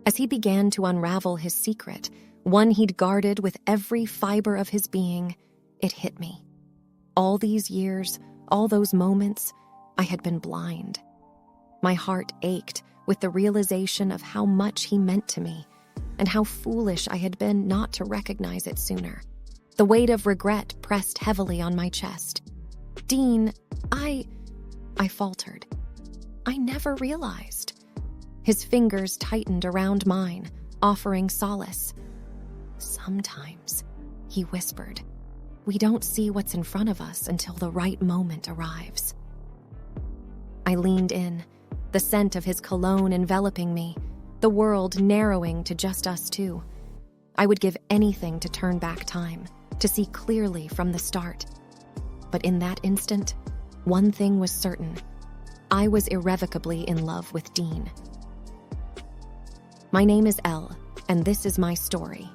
As he began to unravel his secret, one he'd guarded with every fiber of his being, it hit me. All these years, all those moments, I had been blind. My heart ached with the realization of how much he meant to me, and how foolish I had been not to recognize it sooner. The weight of regret pressed heavily on my chest. "Dean, I faltered. I never realized." His fingers tightened around mine, offering solace. "Sometimes," he whispered, "we don't see what's in front of us until the right moment arrives." I leaned in, the scent of his cologne enveloping me, the world narrowing to just us two. I would give anything to turn back time, to see clearly from the start. But in that instant, one thing was certain. I was irrevocably in love with Dean. My name is Elle, and this is my story.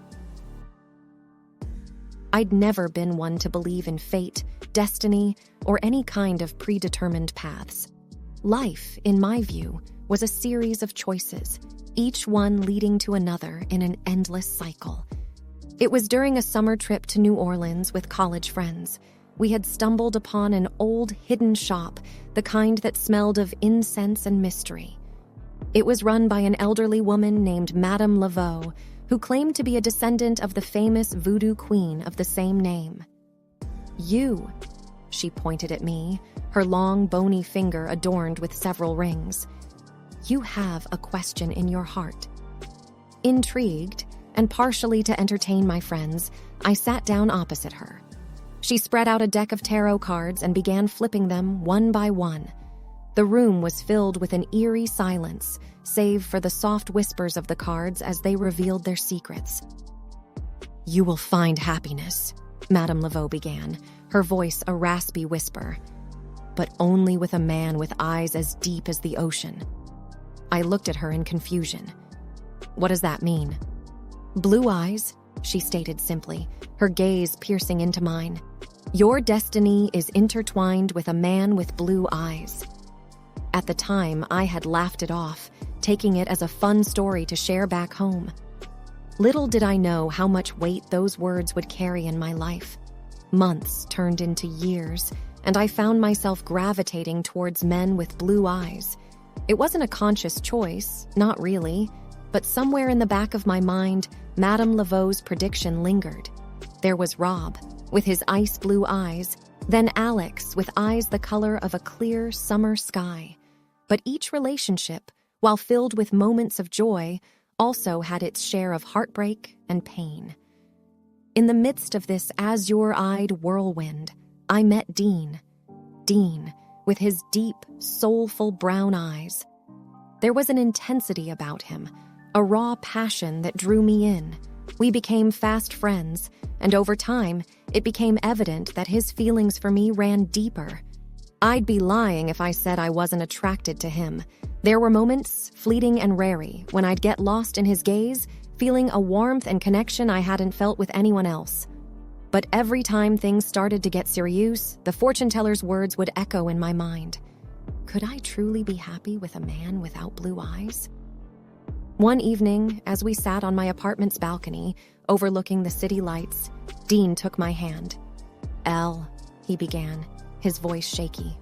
I'd never been one to believe in fate, destiny, or any kind of predetermined paths. Life, in my view, was a series of choices, each one leading to another in an endless cycle. It was during a summer trip to New Orleans with college friends. We had stumbled upon an old hidden shop, the kind that smelled of incense and mystery. It was run by an elderly woman named Madame Laveau, who claimed to be a descendant of the famous voodoo queen of the same name. "You," she pointed at me, her long, bony finger adorned with several rings. "You have a question in your heart." Intrigued, and partially to entertain my friends, I sat down opposite her. She spread out a deck of tarot cards and began flipping them one by one. The room was filled with an eerie silence, save for the soft whispers of the cards as they revealed their secrets. "You will find happiness," Madame Laveau began, her voice a raspy whisper. "But only with a man with eyes as deep as the ocean." I looked at her in confusion. "What does that mean?" "Blue eyes," she stated simply, her gaze piercing into mine. "Your destiny is intertwined with a man with blue eyes." At the time, I had laughed it off, taking it as a fun story to share back home. Little did I know how much weight those words would carry in my life. Months turned into years, and I found myself gravitating towards men with blue eyes. It wasn't a conscious choice, not really, but somewhere in the back of my mind, Madame Laveau's prediction lingered. There was Rob, with his ice blue eyes, then Alex, with eyes the color of a clear summer sky. But each relationship, while filled with moments of joy, also had its share of heartbreak and pain. In the midst of this azure-eyed whirlwind, I met Dean. Dean, with his deep, soulful brown eyes. There was an intensity about him, a raw passion that drew me in. We became fast friends, and over time, it became evident that his feelings for me ran deeper. I'd be lying if I said I wasn't attracted to him. There were moments, fleeting and rare, when I'd get lost in his gaze, feeling a warmth and connection I hadn't felt with anyone else. But every time things started to get serious, the fortune teller's words would echo in my mind. Could I truly be happy with a man without blue eyes? One evening, as we sat on my apartment's balcony, overlooking the city lights, Dean took my hand. "Elle," he began, his voice shaky,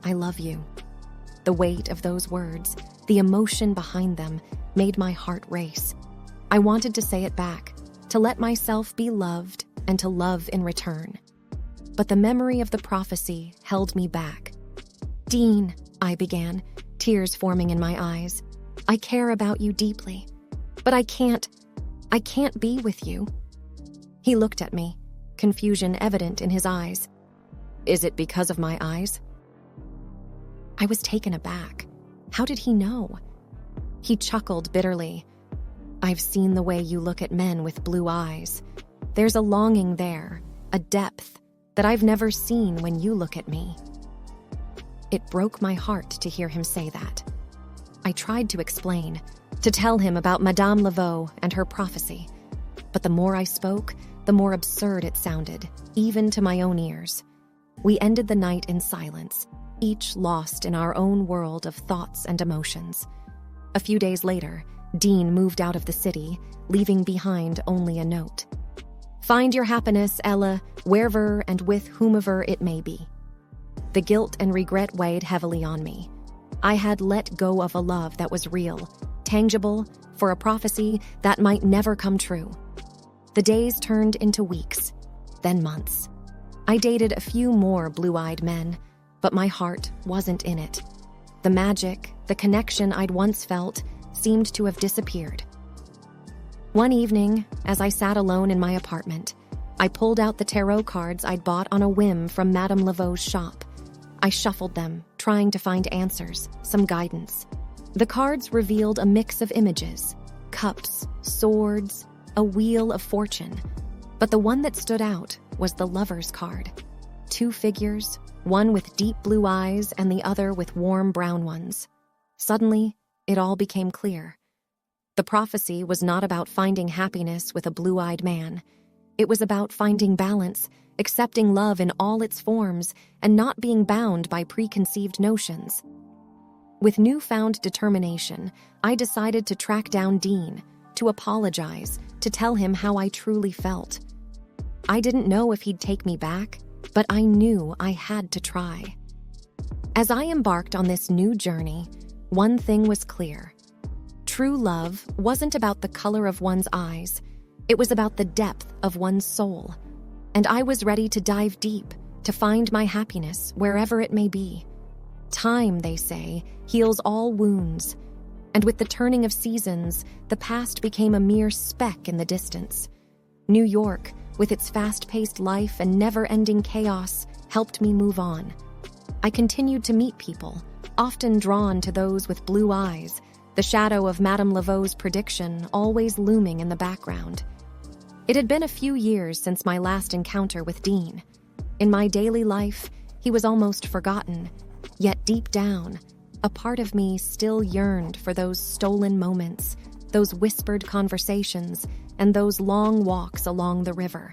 "I love you." The weight of those words, the emotion behind them, made my heart race. I wanted to say it back, to let myself be loved and to love in return. But the memory of the prophecy held me back. "Dean," I began, tears forming in my eyes, "I care about you deeply, but I can't be with you." He looked at me, confusion evident in his eyes. "Is it because of my eyes?" I was taken aback. How did he know? He chuckled bitterly. "I've seen the way you look at men with blue eyes. There's a longing there, a depth, that I've never seen when you look at me." It broke my heart to hear him say that. I tried to explain, to tell him about Madame Laveau and her prophecy. But the more I spoke, the more absurd it sounded, even to my own ears. We ended the night in silence, each lost in our own world of thoughts and emotions. A few days later, Dean moved out of the city, leaving behind only a note. "Find your happiness, Ella, wherever and with whomever it may be." The guilt and regret weighed heavily on me. I had let go of a love that was real, tangible, for a prophecy that might never come true. The days turned into weeks, then months. I dated a few more blue-eyed men, but my heart wasn't in it. The magic, the connection I'd once felt, seemed to have disappeared. One evening, as I sat alone in my apartment, I pulled out the tarot cards I'd bought on a whim from Madame Laveau's shop. I shuffled them, trying to find answers, some guidance. The cards revealed a mix of images: cups, swords, a wheel of fortune. But the one that stood out was the Lover's card. 2 figures, one with deep blue eyes and the other with warm brown ones. Suddenly, it all became clear. The prophecy was not about finding happiness with a blue-eyed man. It was about finding balance, accepting love in all its forms, and not being bound by preconceived notions. With newfound determination, I decided to track down Dean, to apologize, to tell him how I truly felt. I didn't know if he'd take me back, but I knew I had to try. As I embarked on this new journey, one thing was clear. True love wasn't about the color of one's eyes. It was about the depth of one's soul. And I was ready to dive deep, to find my happiness wherever it may be. Time, they say, heals all wounds. And with the turning of seasons, the past became a mere speck in the distance. New York, with its fast-paced life and never-ending chaos, helped me move on. I continued to meet people, often drawn to those with blue eyes, the shadow of Madame Laveau's prediction always looming in the background. It had been a few years since my last encounter with Dean. In my daily life, he was almost forgotten, yet deep down, a part of me still yearned for those stolen moments, those whispered conversations, and those long walks along the river.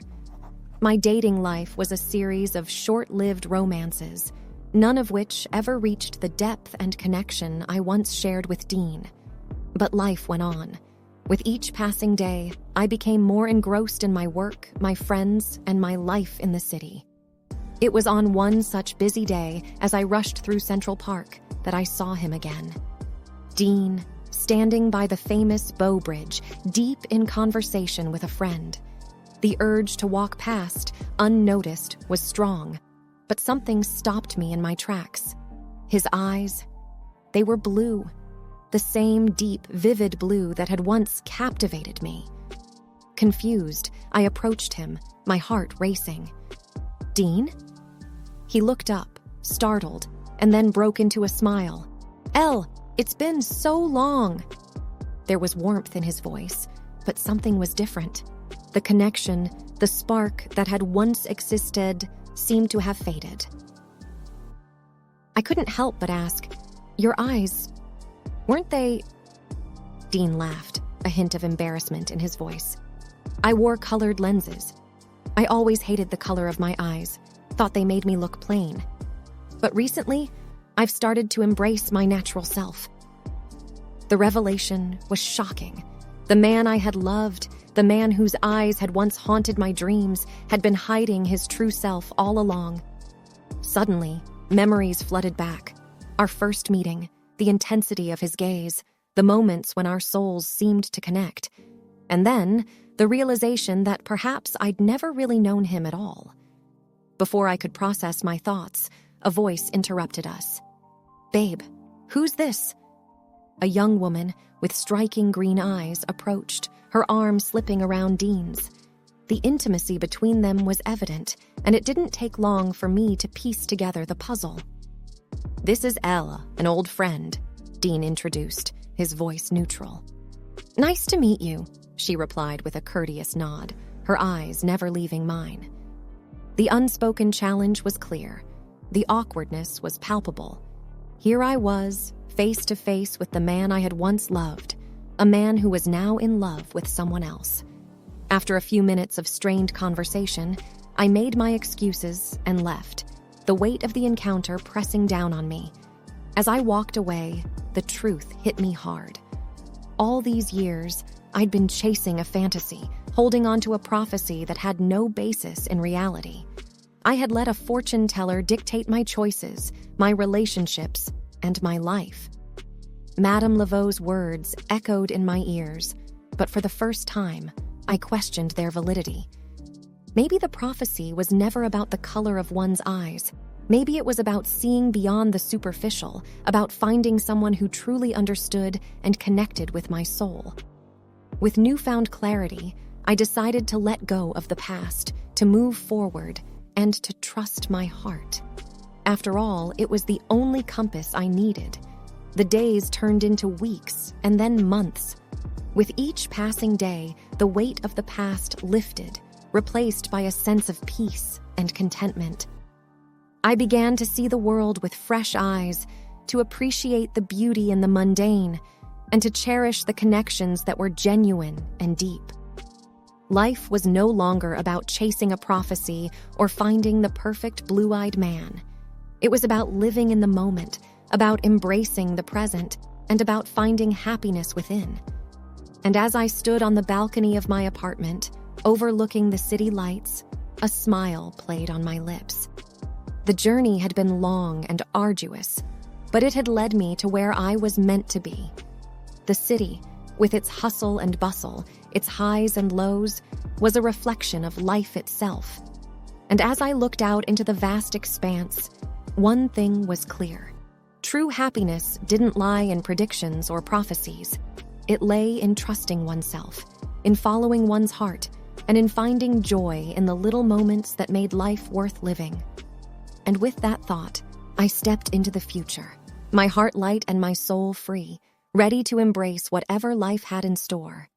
My dating life was a series of short-lived romances, none of which ever reached the depth and connection I once shared with Dean. But life went on. With each passing day, I became more engrossed in my work, my friends, and my life in the city. It was on one such busy day as I rushed through Central Park that I saw him again. Dean, standing by the famous Bow Bridge, deep in conversation with a friend. The urge to walk past, unnoticed, was strong, but something stopped me in my tracks. His eyes, they were blue, the same deep, vivid blue that had once captivated me. Confused, I approached him, my heart racing. "Dean?" He looked up, startled, and then broke into a smile. "Elle, it's been so long." There was warmth in his voice, but something was different. The connection, the spark that had once existed, seemed to have faded. I couldn't help but ask, "Your eyes, weren't they—" Dean laughed, a hint of embarrassment in his voice. "I wore colored lenses. I always hated the color of my eyes, thought they made me look plain. But recently, I've started to embrace my natural self." The revelation was shocking. The man I had loved, the man whose eyes had once haunted my dreams, had been hiding his true self all along. Suddenly, memories flooded back. Our first meeting, the intensity of his gaze, the moments when our souls seemed to connect. And then, the realization that perhaps I'd never really known him at all. Before I could process my thoughts, a voice interrupted us. "Babe, who's this?" A young woman with striking green eyes approached, her arm slipping around Dean's. The intimacy between them was evident, and it didn't take long for me to piece together the puzzle. "This is Ella, an old friend," Dean introduced, his voice neutral. "Nice to meet you," she replied with a courteous nod, her eyes never leaving mine. The unspoken challenge was clear. The awkwardness was palpable. Here I was, face to face with the man I had once loved, a man who was now in love with someone else. After a few minutes of strained conversation, I made my excuses and left, the weight of the encounter pressing down on me. As I walked away, the truth hit me hard. all these years, I'd been chasing a fantasy, holding on to a prophecy that had no basis in reality. I had let a fortune teller dictate my choices, my relationships, and my life. Madame Laveau's words echoed in my ears, but for the first time, I questioned their validity. Maybe the prophecy was never about the color of one's eyes. Maybe it was about seeing beyond the superficial, about finding someone who truly understood and connected with my soul. With newfound clarity, I decided to let go of the past, to move forward, and to trust my heart. After all, it was the only compass I needed. The days turned into weeks and then months. With each passing day, the weight of the past lifted, replaced by a sense of peace and contentment. I began to see the world with fresh eyes, to appreciate the beauty in the mundane, and to cherish the connections that were genuine and deep. Life was no longer about chasing a prophecy or finding the perfect blue-eyed man. It was about living in the moment, about embracing the present, and about finding happiness within. And as I stood on the balcony of my apartment, overlooking the city lights, a smile played on my lips. The journey had been long and arduous, but it had led me to where I was meant to be. The city, with its hustle and bustle, its highs and lows, was a reflection of life itself. And as I looked out into the vast expanse, one thing was clear. True happiness didn't lie in predictions or prophecies. It lay in trusting oneself, in following one's heart, and in finding joy in the little moments that made life worth living. And with that thought, I stepped into the future, my heart light and my soul free, ready to embrace whatever life had in store.